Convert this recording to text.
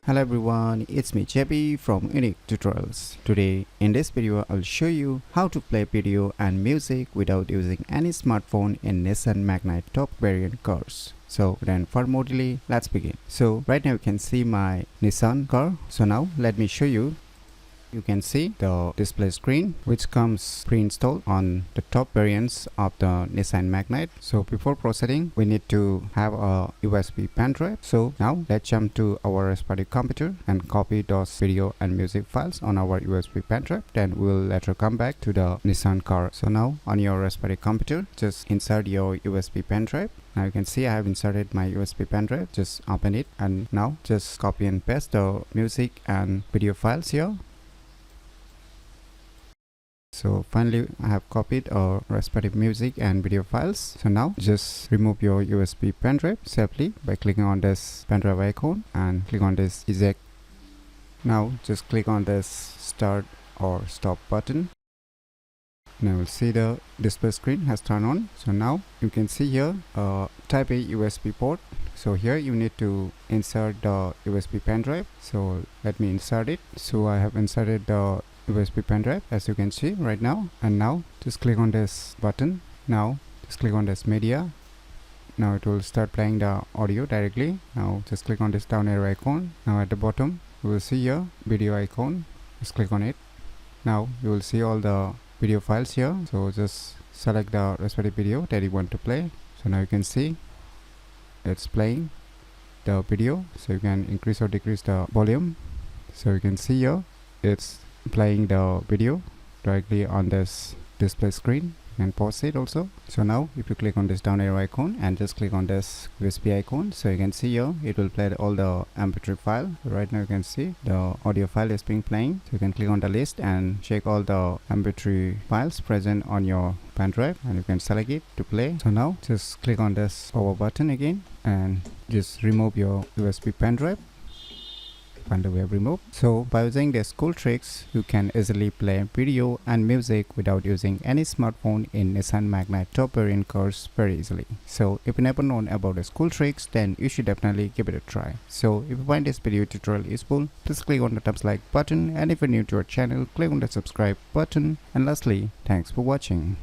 Hello everyone, it's me JB from UniqueTutorials. Today in this video I'll show you how to play video and music without using any smartphone in Nissan Magnite top variant cars. So then for more delay, let's begin. So right now you can see my Nissan car. So now let me show you. You can see the display screen which comes pre-installed on the top variants of the Nissan Magnite. So before proceeding, we need to have a USB pen drive. So now let's jump to our respective computer and copy those video and music files on our USB pen drive. Then we'll later come back to the Nissan car. So now on your respective computer, just insert your USB pen drive. Now you can see I have inserted my USB pen drive. Just open it and now just copy and paste the music and video files here. So finally I have copied our respective music and video files. So now just remove your USB pen drive safely by clicking on this pen drive icon and click on this eject. Now just click on this start or stop button. Now we'll see the display screen has turned on. So now you can see here type A USB port. So here you need to insert the USB pen drive. So let me insert it. So I have inserted the USB pen drive as you can see right now, and now just click on this button. Now just click on this media. Now it will start playing the audio directly. Now just click on this down arrow icon. Now at the bottom you will see here video icon. Just click on it. Now you will see all the video files here. So just select the respective video that you want to play. So now you can see it's playing the video. So you can increase or decrease the volume. So you can see here it's playing the video directly on this display screen. You can pause it also. So now if you click on this down arrow icon and just click on this USB icon, so you can see here it will play all the MP3 file. Right now you can see the audio file is being playing. So you can click on the list and check all the MP3 files present on your pen drive and you can select it to play. So now just click on this power button again and just remove your USB pen drive. Finally we have removed. So by using these cool tricks, you can easily play video and music without using any smartphone in Nissan Magnite top variant cars very easily. So if you never known about these cool tricks, then you should definitely give it a try. So if you find this video tutorial useful, please click on the thumbs like button, and if you're new to our channel, click on the subscribe button, and lastly, thanks for watching.